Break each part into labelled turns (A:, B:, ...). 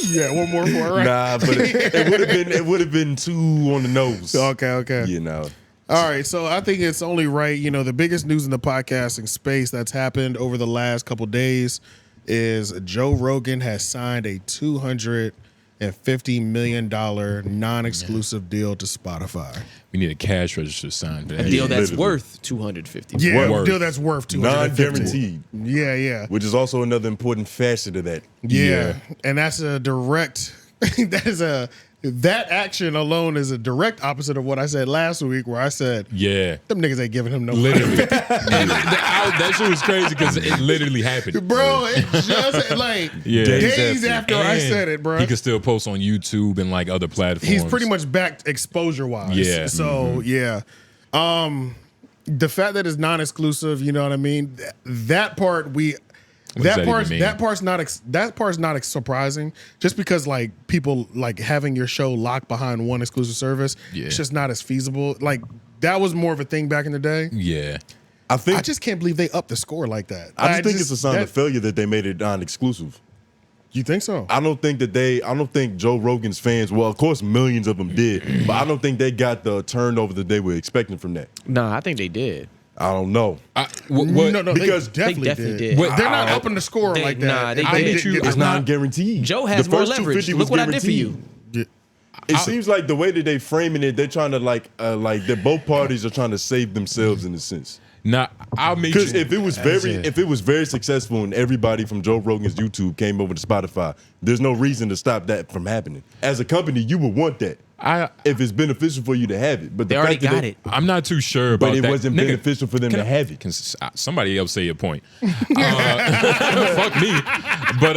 A: Yeah, one more for it, right?
B: Nah, but it would have been too on the nose.
A: Okay.
B: You know.
A: All right, so I think it's only right. You know, the biggest news in the podcasting space that's happened over the last couple days is Joe Rogan has signed a $250 million non-exclusive deal to Spotify.
C: We need a cash register signed for
D: A
C: that.
D: deal that's worth $250 million.
A: Yeah, a
C: Worth.
A: deal that's worth $250.
B: Non-guaranteed.
A: Yeah.
B: Which is also another important facet of that.
A: Yeah, and that's a direct. That action alone is a direct opposite of what I said last week, where I said,
C: Yeah.
A: them niggas ain't giving him no
C: Literally.
A: money.
C: And that shit was crazy because it literally happened.
A: Bro, it just like days after I said it, bro.
C: He could still post on YouTube and like other platforms.
A: He's pretty much backed exposure-wise.
C: Yeah.
A: So, yeah. The fact that it's non-exclusive, you know what I mean? That part that part's not surprising, just because like people like having your show locked behind one exclusive service.
C: Yeah.
A: It's just not as feasible. Like that was more of a thing back in the day.
C: Yeah.
B: I
A: just can't believe they upped the score like that.
B: I just think it's a sign of failure that they made it non-exclusive.
A: You think so?
B: I don't think Joe Rogan's fans, well, of course millions of them did, but I don't think they got the turnover that they were expecting from that.
D: Nah, I think they did.
B: I don't know.
A: No,
B: because
A: they definitely did.
D: What?
A: They're not upping the score like that.
D: Nah, they
A: I
D: did.
A: get you.
B: It's not guaranteed.
D: Joe has
B: The
D: more
B: first
D: leverage.
B: 250
D: Look
B: was
D: what I did for
B: guaranteed.
D: you.
B: It seems like the way that they framing it, they're trying to like that both parties are trying to save themselves in a sense.
C: Nah, I'll make
B: Because
C: you.
B: if it was very successful and everybody from Joe Rogan's YouTube came over to Spotify, there's no reason to stop that from happening. As a company, you would want that. If it's beneficial for you to have it, but
D: They already got it.
C: I'm not too sure about
B: But
C: that.
B: it wasn't
C: Nigga,
B: beneficial for them to have it.
C: Can somebody else say a point? Fuck me. But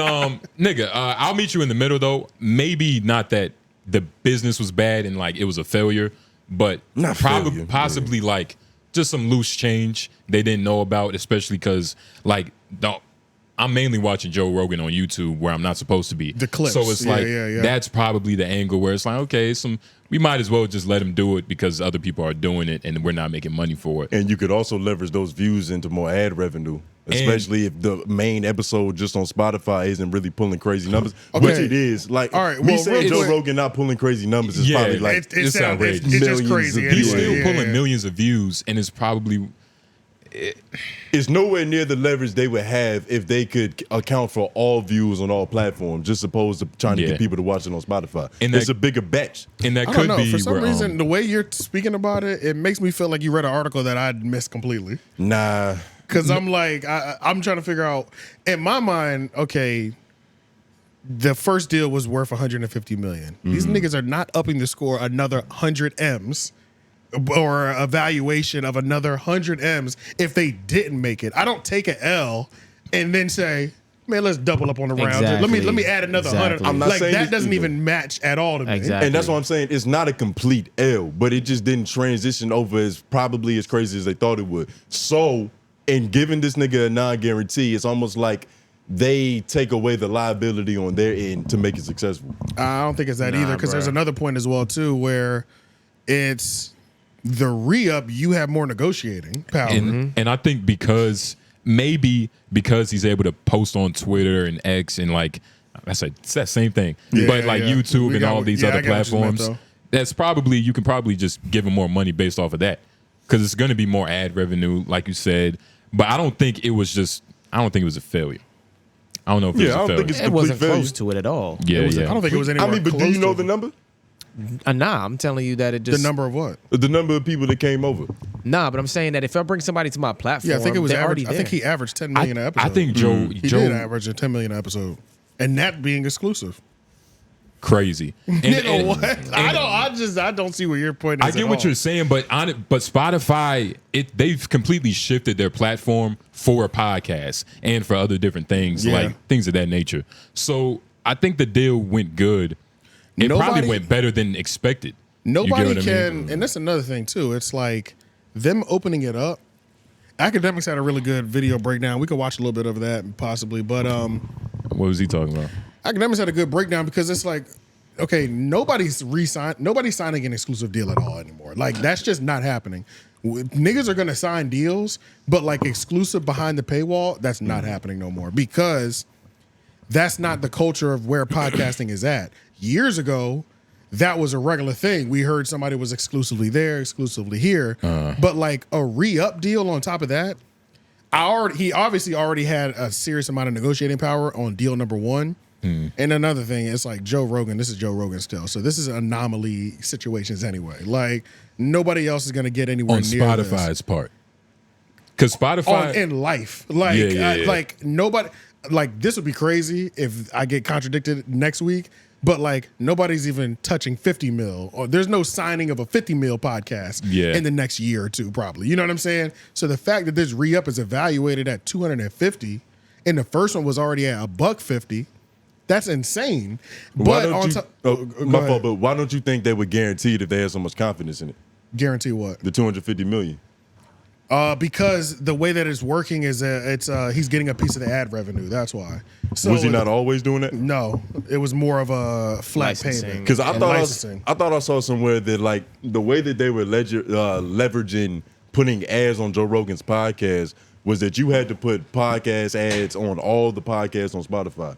C: nigga, I'll meet you in the middle though. Maybe not that the business was bad and like it was a failure, but
B: Not failure,
C: possibly like just some loose change they didn't know about, especially because like I'm mainly watching Joe Rogan on YouTube where I'm not supposed to be.
A: The clips.
C: So it's like
A: Yeah.
C: that's probably the angle where it's like, okay, we might as well just let him do it because other people are doing it and we're not making money for it.
B: And you could also leverage those views into more ad revenue, especially if the main episode just on Spotify isn't really pulling crazy numbers, which it is. Like,
A: all right,
B: me saying Joe
A: quick.
B: Rogan not pulling crazy numbers is probably like
C: it's outrageous.
A: It's just crazy.
C: He's
A: anyway.
C: still pulling millions of views and it's probably
B: it's nowhere near the leverage they would have if they could account for all views on all platforms, just opposed to trying to get people to watch it on Spotify.
C: And
B: it's a bigger batch.
C: And that
A: I
C: could
A: don't know.
C: be
A: For some
C: where,
A: reason, the way you're speaking about it, it makes me feel like you read an article that I'd missed completely.
B: Nah.
A: Because I'm like, I'm trying to figure out, in my mind, okay, the first deal was worth $150 million. These niggas are not upping the score another 100 M's or a valuation of another 100 M's if they didn't make it. I don't take an L and then say, man, let's double up on the round.
D: Exactly.
A: Let me add another 100.
B: I'm not
A: like
B: saying
A: that
B: it's
A: doesn't
B: either.
A: even match at all to me.
D: Exactly.
B: And that's what I'm saying. It's not a complete L, but it just didn't transition over as probably as crazy as they thought it would. So, in giving this nigga a non-guarantee, it's almost like they take away the liability on their end to make it successful.
A: I don't think it's that either, because there's another point as well too where it's the re-up, you have more negotiating power.
C: and I think because he's able to post on Twitter and X and like it's that same thing, but like YouTube and all these other platforms, that's probably you can probably just give him more money based off of that because it's going to be more ad revenue, like you said. But I don't think it was a failure. I don't know if it was a failure.
D: It wasn't close to it at all.
C: Yeah.
A: I don't think it was anywhere
B: but
A: close
B: do you know
A: to
B: the number?
D: Nah, I'm telling you that it just...
A: The number of what?
B: The number of people that came over.
D: Nah, but I'm saying that if I bring somebody to my platform,
A: Yeah, I think it was
D: they're already
A: average. I think
D: there.
A: he averaged 10 million an episode.
C: I think Joe
A: did average 10 million an episode, and that being exclusive.
C: Crazy.
A: Nigga, what? I don't see where your point is.
C: I get what you're saying, but Spotify, they've completely shifted their platform for podcasts and for other different things, like things of that nature. So I think the deal went good. It probably went better than expected.
A: Nobody can, and that's another thing too. It's like them opening it up. Academics had a really good video breakdown. We could watch a little bit of that possibly, but
C: what was he talking about?
A: Academics had a good breakdown because it's like, okay, nobody's signing an exclusive deal at all anymore. Like that's just not happening. Niggas are gonna sign deals, but like exclusive behind the paywall, that's not happening no more because that's not the culture of where podcasting is at. Years ago, that was a regular thing. We heard somebody was exclusively there, exclusively here. But like a re-up deal on top of that, he obviously already had a serious amount of negotiating power on deal number one. And another thing, it's like Joe Rogan, this is Joe Rogan still. So this is anomaly situations anyway. Like nobody else is going to get anywhere
C: on
A: near
C: Spotify's
A: this.
C: part. Because Spotify.
A: In life. Like,
C: Yeah.
A: like nobody, like this would be crazy if I get contradicted next week. But like nobody's even touching 50 mil, or there's no signing of a 50 mil podcast in the next year or two, probably. You know what I'm saying? So the fact that this re-up is evaluated at 250, and the first one was already at $150, that's insane.
B: Why
A: But
B: don't my fault, but why don't you think they would guarantee it if they had so much confidence in it?
A: Guarantee what?
B: The 250 million.
A: Because the way that it's working is he's getting a piece of the ad revenue. That's why. So
B: Was he not always doing that?
A: No, it was more of a flat
D: Licensing.
A: payment.
B: Because I
A: licensing.
B: thought I saw somewhere that like the way that they were leveraging putting ads on Joe Rogan's podcast was that you had to put podcast ads on all the podcasts on Spotify.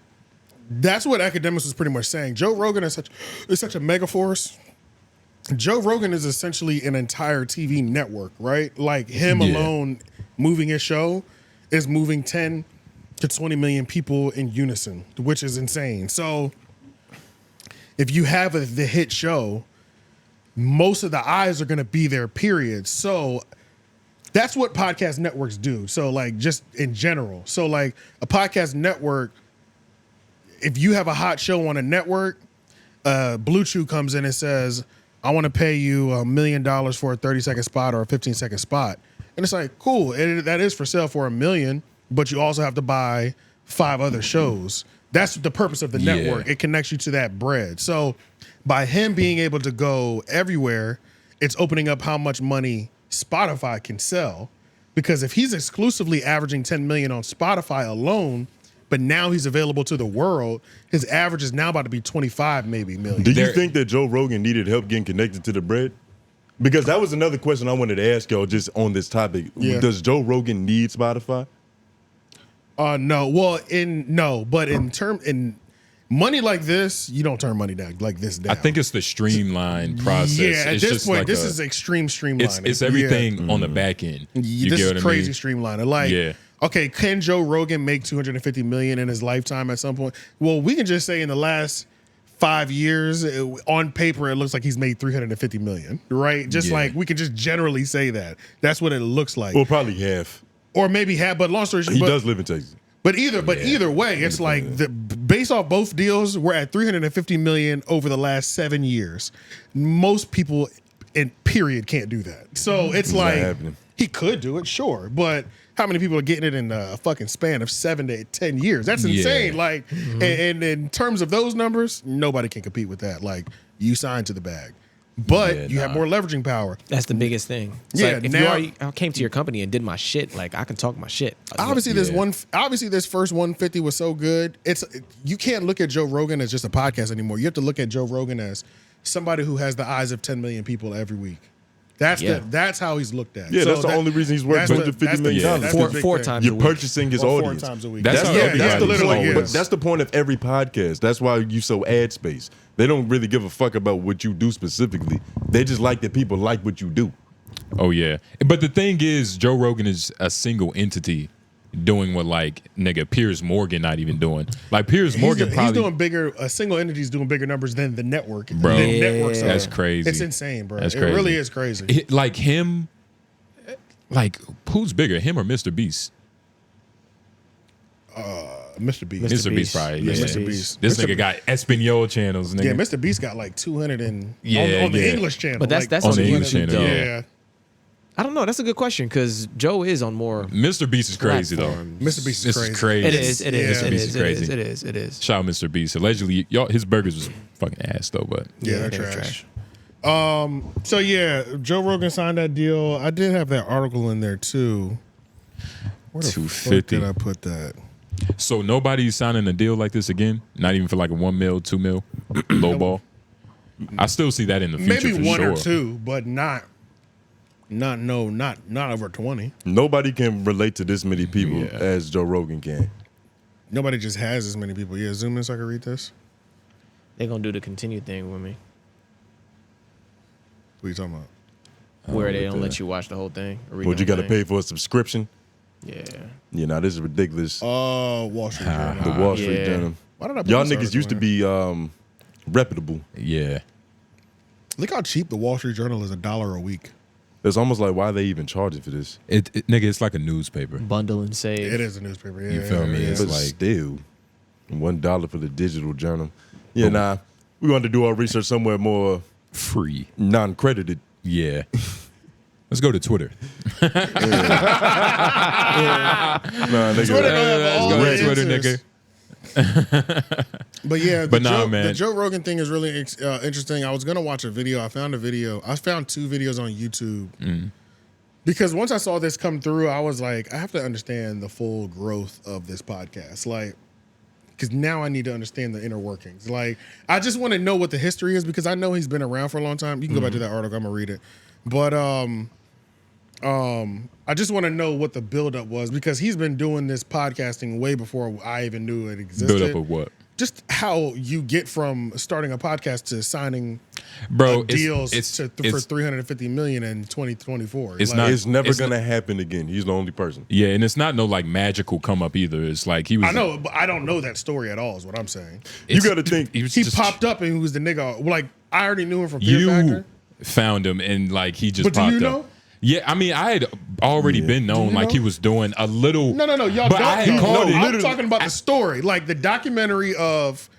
A: That's what academics was pretty much saying. Joe Rogan is such a mega force. Joe Rogan is essentially an entire TV network, right? Like him alone moving his show is moving 10 to 20 million people in unison, which is insane. So if you have the hit show, most of the eyes are going to be there, period. So that's what podcast networks do. So like just in general. So like a podcast network, if you have a hot show on a network, Blue Chew comes in and says, I want to pay you $1 million for a 30-second spot or a 15-second spot. And it's like, cool, that is for sale for $1 million, but you also have to buy 5 other shows. That's the purpose of the network. It connects you to that bread. So by him being able to go everywhere, it's opening up how much money Spotify can sell. Because if he's exclusively averaging 10 million on Spotify alone, but now he's available to the world, his average is now about to be 25 maybe million.
B: Do you think that Joe Rogan needed help getting connected to the bread? Because that was another question I wanted to ask y'all just on this topic.
A: Yeah.
B: Does Joe Rogan need Spotify?
A: No. Well, but in money like this, you don't turn money down like this down.
C: I think it's the streamlined process.
A: Yeah, at
C: it's
A: this
C: just
A: point,
C: like
A: this is extreme streamlining.
C: It's everything on the back end. You
A: This
C: get
A: is
C: what
A: crazy
C: I mean?
A: streamlining. Like, okay, can Joe Rogan make 250 million in his lifetime at some point? Well, we can just say in the last 5 years, on paper, it looks like he's made 350 million, right? Just like we can just generally say that. That's what it looks like.
B: Well, probably half.
A: Or maybe half, but long story short,
B: He does live in Texas.
A: But either way, it's like based off both deals, we're at 350 million over the last 7 years. Most people in period can't do that. So it's like he could do it, sure, but how many people are getting it in a fucking span of 7 to 10 years? That's insane. Like, and in terms of those numbers, nobody can compete with that. Like, you signed to the bag. But you have more leveraging power.
D: That's the biggest thing. It's like, if I came to your company and did my shit, like I can talk my shit.
A: Obviously, this first 150 was so good. You can't look at Joe Rogan as just a podcast anymore. You have to look at Joe Rogan as somebody who has the eyes of 10 million people every week. That's how he's looked at.
B: Yeah, so that's the only reason he's worth $250 million.
D: Four times a
B: You're
D: week.
B: purchasing his audience.
A: 4 times a week.
C: That's
B: That's the point of every podcast. That's why you so ad space. They don't really give a fuck about what you do specifically. They just like that people like what you do.
C: Oh yeah, but the thing is, Joe Rogan is a single entity doing what like nigga Piers Morgan not even doing. Like Piers Morgan
A: he's doing bigger. A single entity's doing bigger numbers than the network.
C: Bro,
A: Networks
C: that's crazy.
A: It's insane, bro.
C: That's
A: It
C: crazy.
A: really is crazy.
C: Like him, like who's bigger, him or Mr. Beast?
A: Mr. Beast.
C: Mr. Beast probably. Yeah.
A: Mr. Beast.
C: This nigga got Espanol channels. Nigga.
A: Yeah, Mr. Beast got like 200 on
C: Yeah,
A: the
C: yeah.
A: English channel.
D: But that's
C: on
D: on
C: the
D: the
C: English channel.
A: yeah.
D: I don't know. That's a good question because Joe is on more.
C: Mr. Beast is crazy
D: platforms.
A: Mr. Beast
C: though.
A: is
C: This
A: crazy.
C: is crazy.
D: It is. It is.
C: Mr.
D: It
C: Beast
D: is.
C: is
D: It
C: crazy.
D: is. It is. It is.
C: Shout out Mr. Beast. Allegedly, his burgers was fucking ass though, but
A: Yeah,
D: they
A: they're
D: were
A: trash. So yeah, Joe Rogan signed that deal. I did have that article in there too. Where the fuck
C: 250.
A: did I put that?
C: So nobody's signing a deal like this again? Not even for like a 1 mil, 2 mil low ball? I still see that in the future
A: Maybe
C: for
A: one
C: sure.
A: or two, but not over 20.
B: Nobody can relate to this many people as Joe Rogan can.
A: Nobody just has as many people. Yeah, zoom in so I can read this.
D: They're gonna do the continue thing with me,
A: What are you talking about?
D: where they don't let you watch the whole thing. Or read
B: But
D: the
B: you got
D: whole
B: to
D: thing.
B: pay for a subscription.
D: Yeah.
B: You know, this is ridiculous.
A: Wall Street Journal.
B: The Wall Street
D: yeah.
B: Journal.
A: Why did I put
B: Y'all
A: this
B: niggas
A: article
B: used to
A: in?
B: be reputable.
C: Yeah.
A: Look how cheap the Wall Street Journal is, $1 a week.
B: It's almost like why they even charging for this.
C: Nigga, it's like a newspaper.
D: Bundle and save.
A: It is a newspaper. Yeah,
C: You feel me?
A: yeah.
C: It's
B: But
C: like
B: still, $1 for the digital journal. Yeah, nah. We want to do our research somewhere more
C: free.
B: non-credited.
C: Yeah. Let's go to Twitter.
B: Nah, nigga.
A: Twitter don't have all the
C: Let's go to Twitter,
A: answers.
C: nigga.
A: But yeah,
C: But nah, man.
A: the Joe Rogan thing is really interesting. I was gonna watch a video. I found 2 videos on YouTube because once I saw this come through, I was like, I have to understand the full growth of this podcast, like, because now I need to understand the inner workings. Like, I just want to know what the history is because I know he's been around for a long time. You can go back to that article. I'm gonna read it, but I just want to know what the buildup was because he's been doing this podcasting way before I even knew it existed.
C: Build up of what?
A: Just how you get from starting a podcast to signing deals for 350 million in 2024.
C: It's
A: Like,
C: not-
B: It's never
C: It's
B: going to happen again. He's the only person.
C: Yeah, and it's not no like magical come up either. It's like he was.
A: I know, but I don't know that story at all. Is what I'm saying.
B: You got to think.
C: He, was
A: He
C: just-
A: popped up and he was the nigga. Like, I already knew him from Fear
C: You
A: Factor.
C: found him and like he just
A: But do
C: popped
A: you
C: up.
A: know?
C: Yeah, I mean, I had already been known
A: you
C: like
A: know?
C: he was doing a little.
A: No, y'all
C: But
A: don't.
C: I had
A: know.
C: called it.
A: I'm
C: Literally,
A: talking about the story, like the documentary of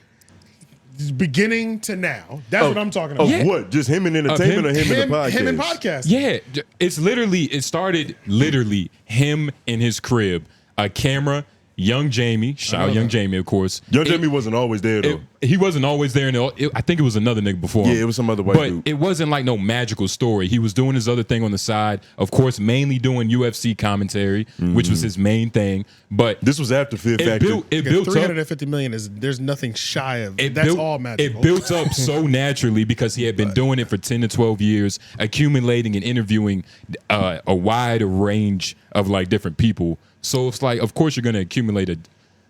A: beginning to now. That's what I'm talking about.
B: Of what? Just him in entertainment or him in the podcast?
A: Him in podcast.
C: Yeah, it started literally him in his crib, a camera, young Jamie, shout out young Jamie, of course.
B: Young Jamie wasn't always there, though.
C: He wasn't always there. I think it was another nigga before him.
B: Yeah, it was some other white
C: but
B: dude.
C: it wasn't like no magical story. He was doing his other thing on the side. Of course, mainly doing UFC commentary, which was his main thing. But
B: This was after Fear Factor.
C: it built up.
A: 350 million is there's nothing shy of.
C: It
A: That's
C: built,
A: all magical.
C: It built up so naturally because he had been doing it for 10 to 12 years, accumulating and interviewing a wide range of like different people. So it's like, of course, you're going to accumulate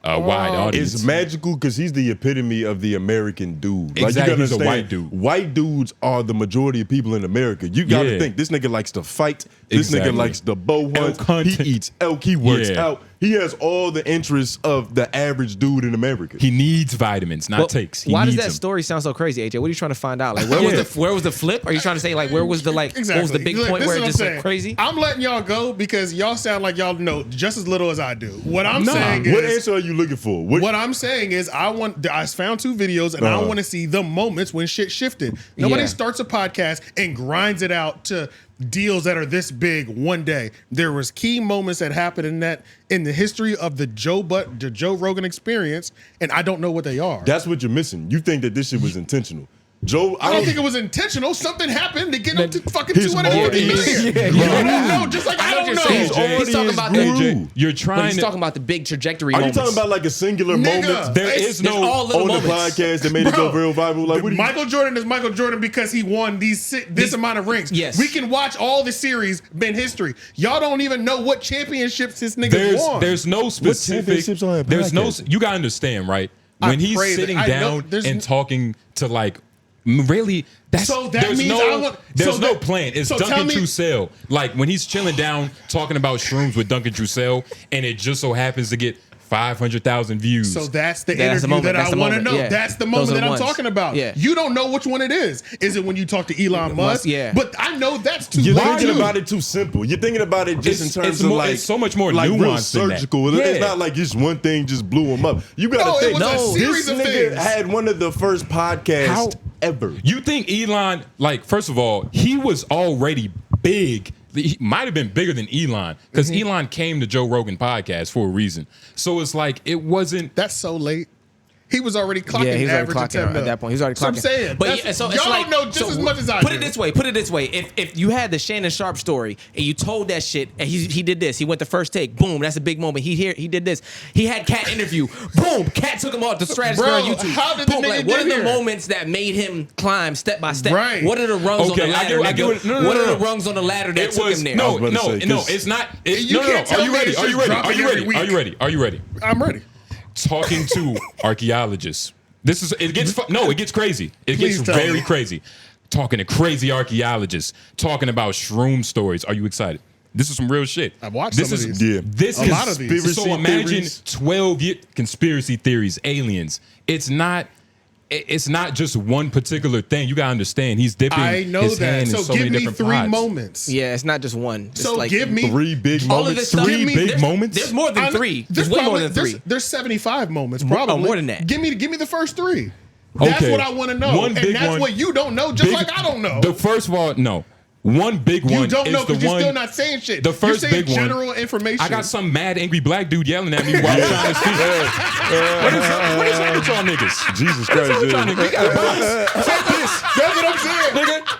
C: a wide audience.
B: It's magical because he's the epitome of the American dude.
C: Exactly,
B: you
C: he's a
B: gotta
C: white
B: understand,
C: dude.
B: White dudes are the majority of people in America. You got to
C: Yeah.
B: think this nigga likes to fight. This
C: Exactly.
B: nigga likes to bow hunt.
C: Elk hunt.
B: He eats elk. He works
C: Yeah.
B: out. He has all the interests of the average dude in America.
C: He needs vitamins, not
D: Well,
C: takes. He
D: why does
C: needs
D: that
C: them.
D: story sound so crazy, AJ? What are you trying to find out? Like, where was the flip? Are you trying to say like where was the like
A: Exactly.
D: what was the big
A: Look,
D: point
A: this
D: where
A: is
D: it
A: what
D: just
A: I'm
D: went
A: saying.
D: crazy?
A: I'm letting y'all go because y'all sound like y'all know just as little as I do. What I'm
C: Nah.
A: saying
B: What
A: is,
B: answer are you looking for?
A: what I'm saying is, I found 2 videos and I
B: Uh-huh.
A: want to see the moments when shit shifted. Nobody
D: Yeah.
A: starts a podcast and grinds it out to deals that are this big one day. There was key moments that happened in the history of the Joe Rogan experience, and I don't know what they are.
B: That's what you're missing. You think that this shit was intentional. Joe,
A: I don't think it was intentional. Something happened to get him to fucking
B: his
A: 250
B: audience
A: million.
B: grew.
A: You don't know, just like I
D: I know
A: don't
D: what
A: know.
D: you're saying.
B: His
D: He's talking about
B: audience
D: the,
B: grew.
C: You're
D: but
C: trying
D: he's
C: to.
D: talking about the big trajectory
B: Are you
D: moments.
B: talking about like a singular
A: Nigga,
B: moment?
C: There
A: it's-
C: is no.
D: all little
B: on the
D: moments.
B: podcast that made it go real viral. Like, what do you?
A: Michael Jordan is Michael Jordan because he won this amount of rings.
D: Yes.
A: We can watch all the series in history. Y'all don't even know what championships this nigga won.
C: There's no specific.
B: championships on that
C: There's no.
B: podcast?
C: You gotta understand, right?
A: I
C: When he's
A: pray that-
C: sitting
A: I know
C: down
A: there's
C: and talking to like. Really?
A: So that
C: there's
A: means
C: no,
A: I want-
C: There's
A: so
C: no
A: that-
C: plan. It's
A: so tell
C: Duncan
A: me-
C: Trussell. Like when he's chilling down talking about shrooms with Duncan Trussell, and it just so happens to get 500,000 views.
A: So that's the
D: That's the
A: interview
D: moment.
A: that
D: That's
A: I
D: the
A: want to
D: moment.
A: know.
D: Yeah.
A: That's the
D: Those
A: moment
D: are
A: that
D: the
A: I'm
D: ones.
A: talking about.
D: Yeah.
A: You don't know which one it is. Is it when you talk to Elon Musk?
D: Yeah.
A: But I know that's too
B: You're
A: wide.
B: thinking about it too simple. You're thinking about it just
C: It's-
B: in terms
C: it's
B: of
C: more-
B: like
C: it's so much more
B: like real
C: nuanced than that.
B: surgical.
C: Yeah.
B: It's not like just one thing just blew him up. You gotta
A: No, it
B: think.
A: was a series
B: this
A: of
B: nigga
A: things.
B: had one of the first podcasts
C: How-
B: ever.
C: You think Elon, like, first of all, he was already big. He might have been bigger than Elon because Elon came to Joe Rogan podcast for a reason. So it's like, it wasn't.
A: That's so late. He was already clocking
D: Yeah, he was already
A: average of 10
D: clocking
A: mil.
D: at that point. He was already
A: So
D: clocking.
A: I'm saying,
D: but
A: that's-
D: yeah, so
A: y'all
D: it's like,
A: don't know just as much as I
D: put
A: do.
D: it this way. Put it this way. If you had the Shannon Sharp story and you told that shit and he did this, he went to first take. Boom, that's a big moment. He did this. He had Cat interview. Boom, Cat took him off the stratosphere
A: Bro,
D: on YouTube.
A: how did the
D: Boom,
A: nigga
D: like, what
A: get
D: are the
A: here?
D: moments that made him climb step by step?
A: Right.
D: What are the rungs
C: Okay,
D: on the
C: I
D: ladder?
C: get
D: nigga?
C: it. No,
D: what are
C: no.
D: the rungs on the ladder that
C: It
D: took
C: was
D: him there?
C: no,
B: I was about to say,
C: no.
B: 'cause-
C: It's not.
A: You
C: No.
A: can't tell
C: Are you
A: me
C: ready?
A: it's
C: Are you
A: just
C: ready?
A: dropping
C: Are you
A: every
C: ready?
A: week.
C: Are you ready? Are you ready?
A: I'm ready.
C: talking to archaeologists. It gets crazy. It
A: Please
C: gets
A: tell
C: very
A: me.
C: crazy. Talking to crazy archaeologists, talking about shroom stories. Are you excited? This is some real shit.
A: I've watched
C: this
A: some
C: is,
A: of these.
B: Yeah.
C: This
A: A
C: is
A: lot of these.
C: So imagine
B: theories.
C: 12 conspiracy theories, aliens. It's not just one particular thing. You gotta understand. He's dipping
A: I know
C: his
A: that.
C: hand in
A: So
C: so
A: give
C: many
A: me
C: different
A: 3
C: pots.
A: moments.
D: Yeah, it's not just one. It's
A: So
D: like
A: give me
B: 3 big
D: all of
B: moments.
D: this stuff.
C: Three big
D: there's,
C: moments?
D: There's more than 3. There's way more than 3.
A: There's 75 moments,
D: Oh,
A: probably.
D: more than that.
A: Give me the first 3. That's
C: Okay.
A: what I want to know.
C: One
A: and
C: big
A: that's
C: one.
A: what you don't know, just like I don't know.
C: The first of all, no. One big one.
A: You don't know
C: is the
A: because you're
C: one.
A: still not saying shit.
C: The first
A: you're saying
C: big one.
A: general information.
C: I got some mad angry black dude yelling at me while I'm trying to speak. What is up with y'all niggas?
B: Jesus
C: What is up with
B: Christ.
C: y'all niggas? We got box. Take this.
A: That's what I'm saying.
C: Nigga,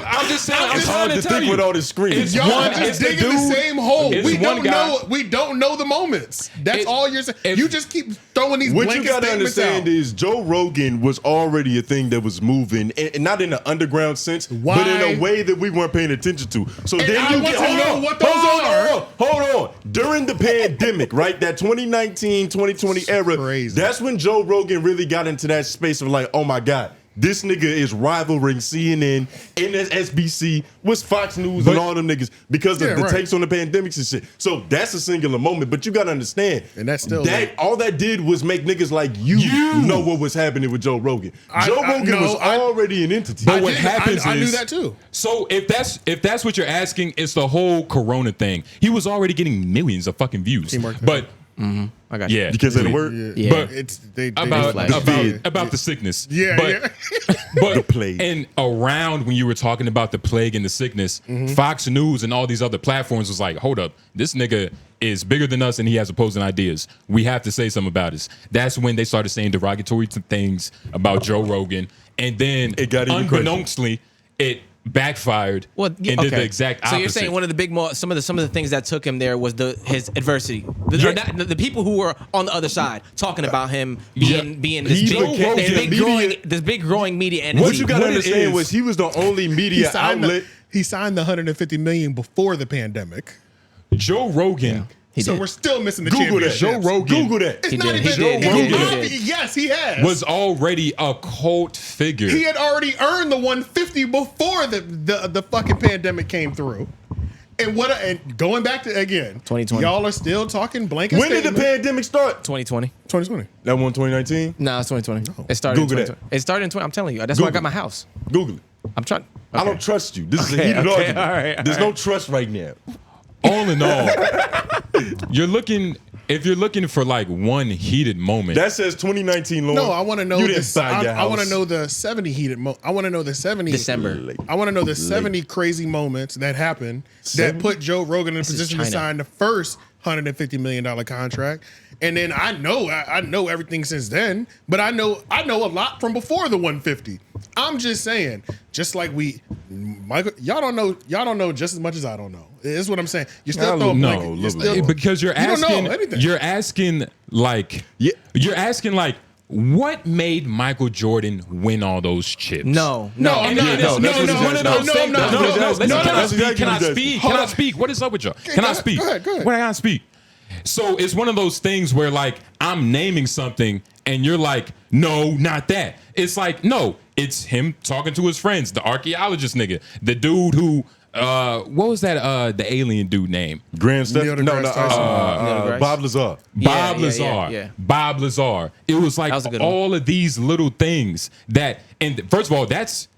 C: I'm just saying. I'm
B: It's
C: trying
B: hard
C: to
B: to
C: tell
B: think
C: you.
B: with all this screaming.
C: It's
A: Y'all
C: one-
A: are just
C: it's the
A: digging the
C: dude-
A: same hole.
C: it's
A: We
C: one
A: don't
C: guy.
A: know. We don't know the moments. That's
C: It-
A: all you're saying.
C: if-
A: You just keep throwing these
B: What you
A: blanket
B: gotta
A: statements
B: understand
A: out.
B: is Joe Rogan was already a thing that was moving, and not in an underground sense, but
A: Why?
B: in a way that we weren't paying attention to. So
A: And
B: then
A: I
B: you
A: want
B: get
A: to know what those are.
B: Hold on. During the pandemic, right, that 2019, 2020 era,
A: crazy.
B: that's when Joe Rogan really got into that space of like, oh my God, this nigga is rivaling CNN, NSBC, with Fox News
C: But-
B: and all them niggas because of
A: Yeah,
B: the
A: right.
B: takes on the pandemics and shit. So that's a singular moment, but you gotta understand.
A: And that's still
B: that
A: like-
B: all that did was make niggas like you know what was happening with Joe Rogan. Joe Rogan
A: no,
B: was
A: I-
B: already an entity.
C: But what
A: did-
C: happens
A: I knew
C: is
A: that too.
C: So if that's what you're asking, it's the whole Corona thing. He was already getting millions of fucking views.
A: Teamwork.
C: But
D: I got you.
C: yeah,
B: Because of the
C: we-
B: word?
D: Yeah.
C: But
A: It's they
C: about
D: like-
C: about the sickness.
A: Yeah,
C: but,
A: yeah.
C: but
B: The plague.
C: And around when you were talking about the plague and the sickness, Fox News and all these other platforms was like, hold up, this nigga is bigger than us and he has opposing ideas. We have to say something about this. That's when they started saying derogatory things about Joe Rogan, and then
B: It got even
C: unbeknownstly, it backfired and did the exact opposite.
D: So you're saying one of the big some of the things that took him there was his adversity. The people who were on the other side talking about him being this big growing media entity.
B: What you gotta
C: What it
B: understand
C: is-
B: was he was the only media outlet.
A: He signed the 150 million before the pandemic.
C: Joe Rogan.
A: So we're still missing the
B: Google that.
A: championship.
C: Joe Rogan.
B: Google that.
A: It's
D: He
A: not
D: did,
A: even.
D: he did, he
A: it's
D: did, he
A: obvious.
D: did.
A: Yes, he has.
C: Was already a cult figure.
A: He had already earned the 150 before the fucking pandemic came through. And going back to again,
D: 2020.
A: Y'all are still talking blanket.
B: When did the
A: statement.
B: pandemic start?
D: 2020.
A: 2020.
B: That one 2019?
D: No, it's 2020. It started
B: Google
D: in
B: that.
D: 2020. It started in 20. I'm telling you. That's why I
B: Google
D: got my house.
B: Google it.
D: I'm trying.
B: I don't trust you. This is a
D: Okay,
B: heated
D: okay,
B: argument.
D: all right,
B: There's
D: all
B: no trust right now.
C: All in all, if you're looking for like one heated moment.
B: That says 2019 loan.
A: No, I want to know
B: You didn't
A: this.
B: buy your
A: I want to
B: house.
A: know the 70 heated. I want to know the 70
D: December.
A: I want to know the 70 crazy moments that happened that
B: 70?
A: put Joe Rogan in a
D: This is
A: position to
D: China.
A: sign the first $150 million contract. And then I know everything since then, but I know a lot from before the 150. I'm just saying, just like Michael, y'all don't know just as much as I don't know. Is what I'm saying. You're still throwing
C: no,
A: blanket. You're still,
C: because you're
A: you don't know
C: asking.
A: anything.
C: You're asking like.
B: Yeah.
C: You're asking like. What made Michael Jordan win all those chips?
A: No, I'm not.
C: And
A: No,
C: it's
A: no,
C: one of
A: no,
C: those
A: no,
C: things-
A: no,
C: no, listen,
A: no,
C: can I
A: no,
C: speak?
B: no,
C: Can I
B: no,
C: speak?
A: hold
C: Can I
A: on.
C: speak? What is up with y'all?
A: Okay,
C: Can
A: go
C: I
A: ahead,
C: speak?
A: go ahead.
C: When I gotta speak. So it's one of those things where like I'm naming something and you're like, no, not that. It's like, no, it's him talking to his friends, the archaeologist nigga, the dude who what was that the alien dude name?
B: Grand Steph?
A: Neil
B: No,
A: deGrasse Tyson.
D: Neil deGrasse?
B: Bob Lazar.
C: Bob
D: yeah,
C: Lazar.
D: yeah.
C: Bob Lazar. It was like
D: That was a good one.
C: all of these little things that, and first of all, that's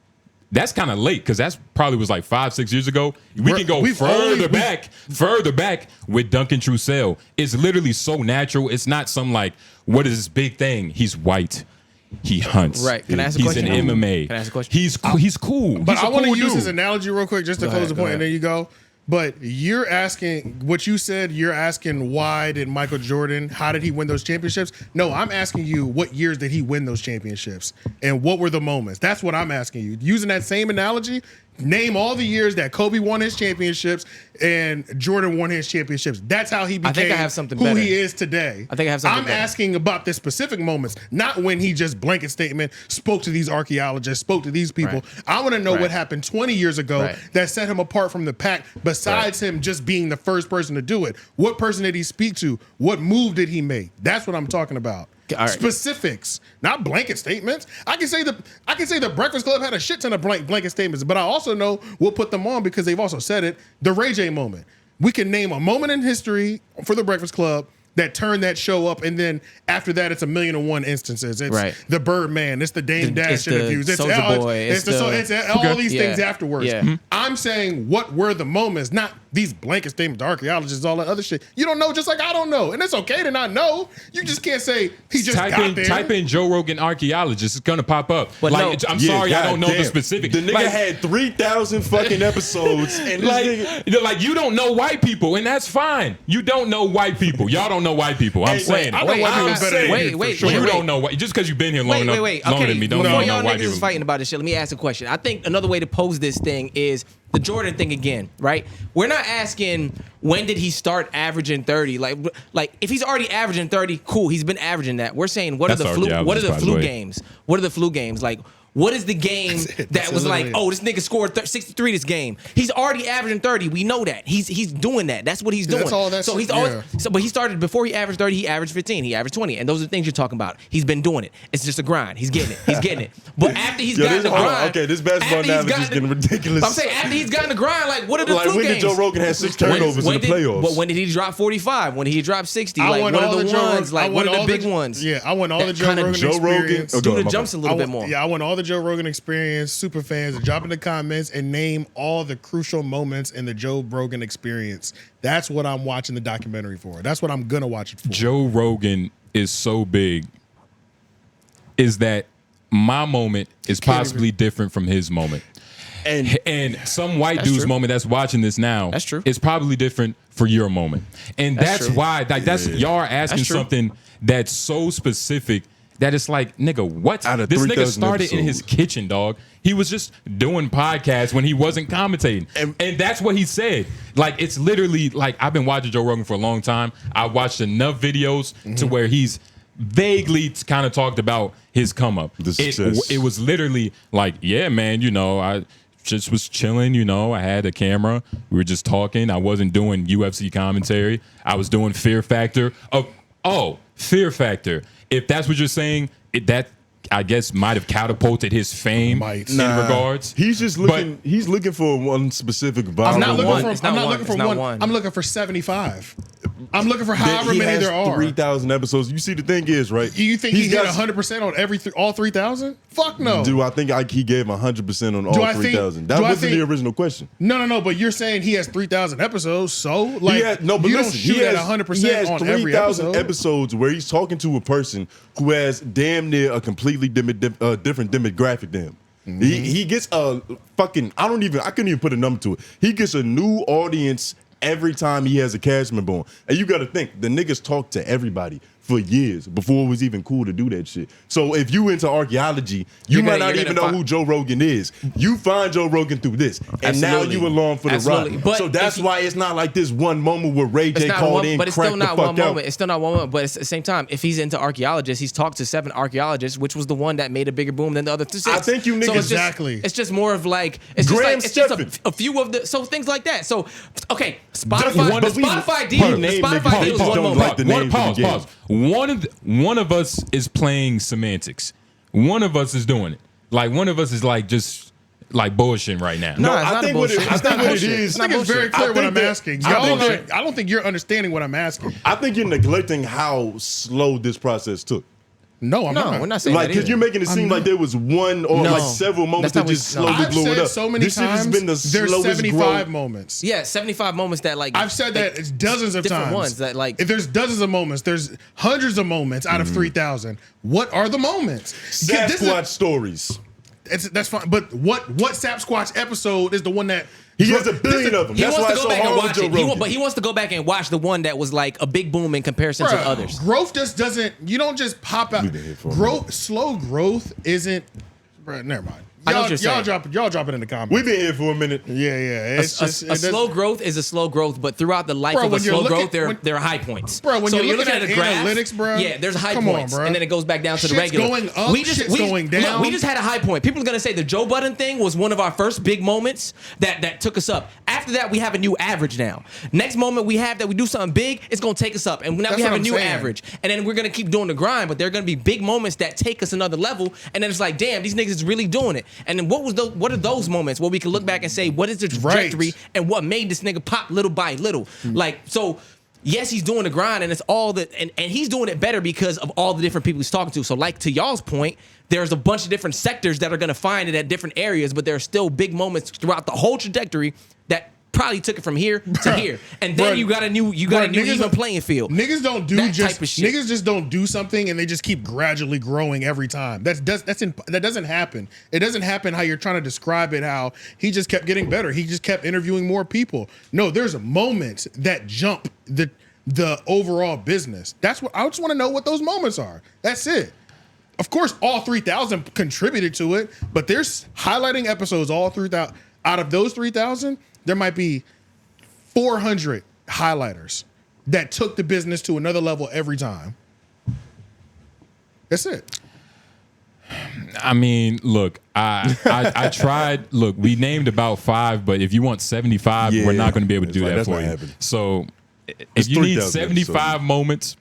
C: kind of late because that's probably was like 5-6 years ago. We can go further back with Duncan Trussell. It's literally so natural. It's not some like, what is this big thing? He's white. He hunts.
D: Right. Can I ask a
C: He's
D: question?
C: in MMA.
D: Can I ask a question?
C: He's cool.
A: But
C: He's a
A: I want to
C: cool
A: use
C: dude.
A: his analogy real quick just to close the point, and there you go. But you're asking what you said. You're asking why did Michael Jordan? How did he win those championships? No, I'm asking you what years did he win those championships, and what were the moments? That's what I'm asking you. Using that same analogy, Name all the years that Kobe won his championships and Jordan won his championships. That's how he became
D: I think I have something
A: who
D: better.
A: he is today.
D: I think I have something
A: I'm
D: better.
A: asking about the specific moments, not when he just blanket statement spoke to these archaeologists, spoke to these people.
D: Right.
A: I want to know
D: Right.
A: what happened 20 years ago
D: Right.
A: that set him apart from the pack, besides him just being the first person to do it. What person did he speak to? What move did he make? That's what I'm talking about.
D: All right.
A: Specifics, not blanket statements. I can say the Breakfast Club had a shit ton of blanket statements, but I also know we'll put them on because they've also said it. The Ray J moment. We can name a moment in history for the Breakfast Club that turned that show up, and then after that, it's 1,000,001 instances. It's
D: Right.
A: the Birdman, it's the Dame Dash
D: it's the
A: interviews, it's
D: Soulja Boy,
A: it's all these things
D: Yeah.
A: afterwards.
D: Yeah.
A: I'm saying what were the moments, not these blanket statements, the archaeologists, all that other shit. You don't know, just like I don't know, and it's okay to not know. You just can't say he just got there.
C: Type in Joe Rogan archaeologist. It's gonna pop up.
D: But
C: like
D: no.
C: I'm
B: Yeah,
C: sorry, I don't know the
B: goddamn.
C: specific.
B: The nigga
C: like,
B: had 3,000 fucking episodes, and this nigga.
C: like you don't know white people, and that's fine. You don't know white people. Y'all don't know white people. I'm
B: Hey,
C: saying.
A: I know white people better than you, for
D: wait,
A: sure.
C: you
D: wait.
C: don't know white. Just because you've been here long enough, longer
D: Okay,
C: than me, don't
D: before
C: know
D: y'all
C: white
D: niggas
C: people.
D: is fighting about this shit, let me ask a question. I think another way to pose this thing is the Jordan thing again, right? We're not asking when did he start averaging 30. Like if he's already averaging 30, cool. He's been averaging that. We're saying what
C: That's
D: are the
C: archaeologists, by the
D: flu
C: way.
D: games? What are the flu games? Like what is the game that
A: That's
D: was like,
A: literally
D: oh, this nigga scored 63 this game? He's already averaging 30. We know that. He's doing that. That's what he's doing.
A: That's all that
D: so
A: shit,
D: he's always
A: yeah.
D: but he started before he averaged 30, he averaged 15, he averaged 20. And those are the things you're talking about. He's been doing it. It's just a grind. He's getting it. He's getting it. But after he's gotten the
B: hold on.
D: grind.
B: Okay, this basketball
D: after he's
B: analogy is
D: gotten
B: getting ridiculous.
D: I'm saying after he's gotten the grind, like what are the
B: Like
D: flu
B: when
D: games?
B: did Joe Rogan have 6 turnovers in the playoffs?
D: But when did he drop 45? When did he drop 60?
A: I
D: Like
A: want
D: what
A: all
D: are
A: the
D: the
A: Joe
D: ones?
A: Rogan.
D: Like what are the big ones?
A: Yeah, I want all
D: That
A: the Joe
D: kinda
A: Rogan
B: Joe Rogan-
A: experience.
B: Oh,
D: Do
B: go
D: the
B: ahead, my
D: jumps a little bit more.
A: Yeah, I want all the Joe Rogan experience super fans to drop in the comments and name all the crucial moments in the Joe Rogan experience. That's what I'm watching the documentary for. That's what I'm gonna watch it for.
C: Joe Rogan is so big is that my moment is possibly different from his moment. And some white
D: That's
C: dude's
D: true.
C: moment that's watching this now
D: That's true.
C: is probably different for your moment. And that's
D: true.
C: why like that's y'all are asking
D: That's true.
C: something that's so specific that it's like, nigga, what?
B: Out of
C: This nigga
B: 3,000
C: started in his
B: episodes.
C: kitchen, dog. He was just doing podcasts when he wasn't commentating. And that's what he said. Like, it's literally like, I've been watching Joe Rogan for a long time. I watched enough videos to where he's vaguely kind of talked about his come up.
B: The success.
C: It was literally like, yeah, man, you know, I just was chilling, you know, I had a camera. We were just talking. I wasn't doing UFC commentary. I was doing Fear Factor. Fear Factor. If that's what you're saying, that I guess might have catapulted his fame
A: Might.
C: in regards.
B: He's just looking. He's looking for one specific viral.
A: I'm not
D: one.
A: looking
D: It's
A: for. I'm
D: not
A: not
D: one.
A: looking for
D: It's not
A: one.
D: one.
A: I'm looking for 75. I'm looking for however
B: He
A: many
B: has
A: there are.
B: 3,000 episodes. You see, the thing is, right?
A: You think
B: He's
A: he hit
B: got-
A: 100% on all 3,000? Fuck no.
B: Do I think he gave 100% on all
A: I think-
B: 3,000? That
A: do I
B: wasn't the
A: think-
B: original question.
A: No. But you're saying he has 3,000 episodes, so like
B: But
A: you don't
B: listen,
A: shoot at 100%
B: he has
A: on every
B: 3,000
A: episode.
B: episodes where he's talking to a person who has damn near a completely different demographic than him.
A: Mm-hmm.
B: He gets a fucking I couldn't even put a number to it. He gets a new audience every time he has a cast member on. And you got to think, the niggas talk to everybody for years before it was even cool to do that shit. So if you into archaeology, you might not even know who Joe Rogan is. You find Joe Rogan through this. And
D: Absolutely.
B: now you along for the
D: Absolutely.
B: ride.
D: But
B: So that's
D: if you-
B: why it's not like this one moment where Ray
D: It's
B: J
D: not
B: called
D: one,
B: in,
D: but it's
B: cracked
D: still
B: the
D: not
B: fuck
D: one
B: out.
D: moment. It's still not one moment. But at the same time, if he's into archaeologists, he's talked to 7 archaeologists, which was the one that made a bigger boom than the other 6.
B: I think you niggas-
D: So it's just,
A: Exactly.
D: It's just more of like it's
B: Graham
D: just like
B: Stephan.
D: it's just a few of the things like that. So okay,
B: Just
D: Spotify.
B: one-
D: The
B: but we-
D: Spotify
B: we
D: deal. The
B: name
D: Spotify
B: niggas
D: deal is
B: just
D: one
B: don't
D: moment.
B: like the names of the game.
C: Pause. One of us is playing semantics. One of us is doing it. Like one of us is like just like bullshitting right now.
D: No, it's
B: I
D: not
B: think
D: a
B: what it,
D: bullshit.
B: I
D: It's
B: think
D: not
B: what it
D: bullshit.
B: is.
D: It's
A: I
D: not
A: think it's very
D: bullshit.
A: clear
B: I
A: what
B: think
A: I'm
B: that-
A: asking.
B: I
A: Y'all
B: think
A: I don't think you're understanding what I'm asking.
B: I think you're neglecting how slow this process took.
A: No, I'm
D: No,
A: not.
D: we're not saying
B: Like,
D: that
B: because
D: either.
B: you're making it seem like there was one or
D: No.
B: like several moments
D: That's not
B: that just
D: what- no.
B: slowly
A: I've
B: blew it
A: said
B: up.
A: so many
B: this shit
A: times.
B: has been the
A: there's
B: slowest
A: 75
B: growth.
A: moments.
D: Yeah, 75 moments that like
A: I've said that it's dozens of
D: different
A: times.
D: ones that like
A: if there's dozens of moments, there's hundreds of moments out of 3,000. What are the moments? This is-
B: Sasquatch stories.
A: that's fine. But what Sasquatch episode is the one that
B: He has a billion of them.
D: he
B: That's
D: wants
B: why
D: to
B: it's
D: go
B: so
D: back and
B: hard with
D: watch
B: Joe
D: it.
B: Rogan.
D: But he wants to go back and watch the one that was like a big boom in comparison to
A: Bruh,
D: others.
A: Growth just doesn't. You don't just pop out.
B: We've been here for a
A: Growth, slow growth isn't. Bruh, never mind.
D: I know what you're saying.
A: Y'all drop it in the comments.
B: We've been here for a minute.
A: Yeah. It's
D: A slow growth is a slow growth, but throughout the life of a slow growth, there are high points.
A: Bro, when
D: so
A: you're
D: looking
A: at
D: a graph,
A: analytics, bro.
D: Yeah, there's high
A: Come on,
D: points,
A: bro.
D: and then it goes back down to the regular.
A: Going up, shit's going down.
D: Look, we just had a high point. People are gonna say the Joe Budden thing was one of our first big moments that took us up. After that, we have a new average now. Next moment we have that we do something big, it's gonna take us up, and now we have a new average. And then we're gonna keep doing the grind, but there are gonna be big moments that take us another level, and then it's like, damn, these niggas is really doing it. And then what are those moments where we can look back and say, what is the trajectory and what made this nigga pop little by little? Like, so yes, he's doing the grind, and it's all that, and he's doing it better because of all the different people he's talking to. So, like to y'all's point, there's a bunch of different sectors that are gonna find it at different areas, but there are still big moments throughout the whole trajectory that probably took it from here to here, and then you got a new even playing field.
A: Niggas don't do
D: that
A: just
D: type of shit.
A: Niggas just don't do something and they just keep gradually growing every time. That doesn't happen. It doesn't happen how you're trying to describe it. How he just kept getting better. He just kept interviewing more people. No, there's moments that jump the overall business. That's what I just want to know what those moments are. That's it. Of course, all 3,000 contributed to it, but there's highlighting episodes all 3,000. Out of those 3,000. There might be 400 highlighters that took the business to another level every time. That's it.
C: I mean, look, I tried. Look, we named about 5, but if you want 75, we're not going to be able to do that for you. So if you need 75 moments,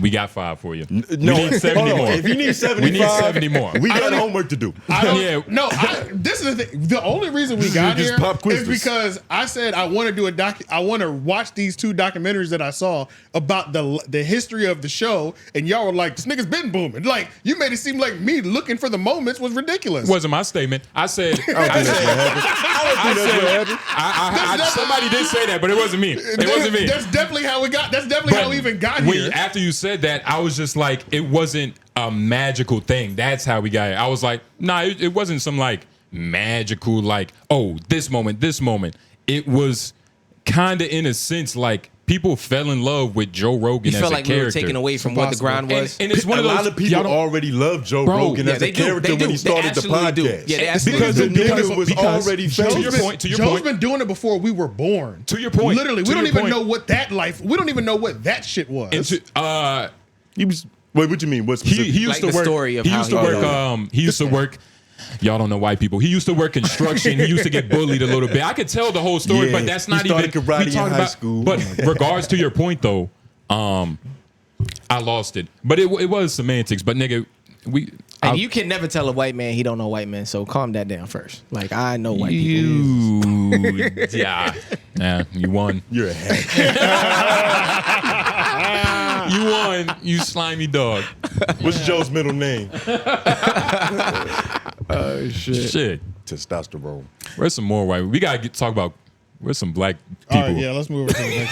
C: we got 5 for you.
B: No,
C: we need 70 more.
B: If you need 75,
C: we need 70 more.
B: We got homework to do.
A: This is the thing. The only reason we got here is because I said I want to do I want to watch these 2 documentaries that I saw about the history of the show, and y'all were like, "This nigga's been booming." Like, you made it seem like me looking for the moments was ridiculous.
C: Wasn't my statement. I said. Somebody did say that, but it wasn't me. It wasn't me.
A: That's definitely how we got. That's definitely how we even got here.
C: After you said that, I was just like, it wasn't a magical thing. That's how we got here. I was like, nah, it wasn't some like magical, like, oh, this moment. It was kind of in a sense like people fell in love with Joe Rogan as a character. You feel like we were taking
D: away from what the grind was?
C: And it's one of those,
B: a lot of people already love Joe Rogan as a character when he started the podcast.
D: Yeah,
B: because the nigga was already famous.
C: To your
A: Joe's
C: point,
A: been doing it before we were born.
C: To your point.
A: Literally, we don't even know what that life, we don't even know what that shit was.
B: He was, wait, what you mean? What's
C: he used to work. He used to work. Y'all don't know white people. He used to work construction. He used to get bullied a little bit. I could tell the whole story, but that's not even.
B: Karate in high school.
C: But regards to your point, though, I lost it. But it was semantics. But nigga,
D: and you can never tell a white man he don't know white men. So calm that down first. Like, I know white people.
C: Yeah, you won.
B: You're a hack.
C: You won. You slimy dog.
B: What's Joe's middle name?
C: Shit.
B: Testosterone.
C: Where's some more white? We gotta talk about. Where's some black people?
A: All right, yeah, let's move over to the next.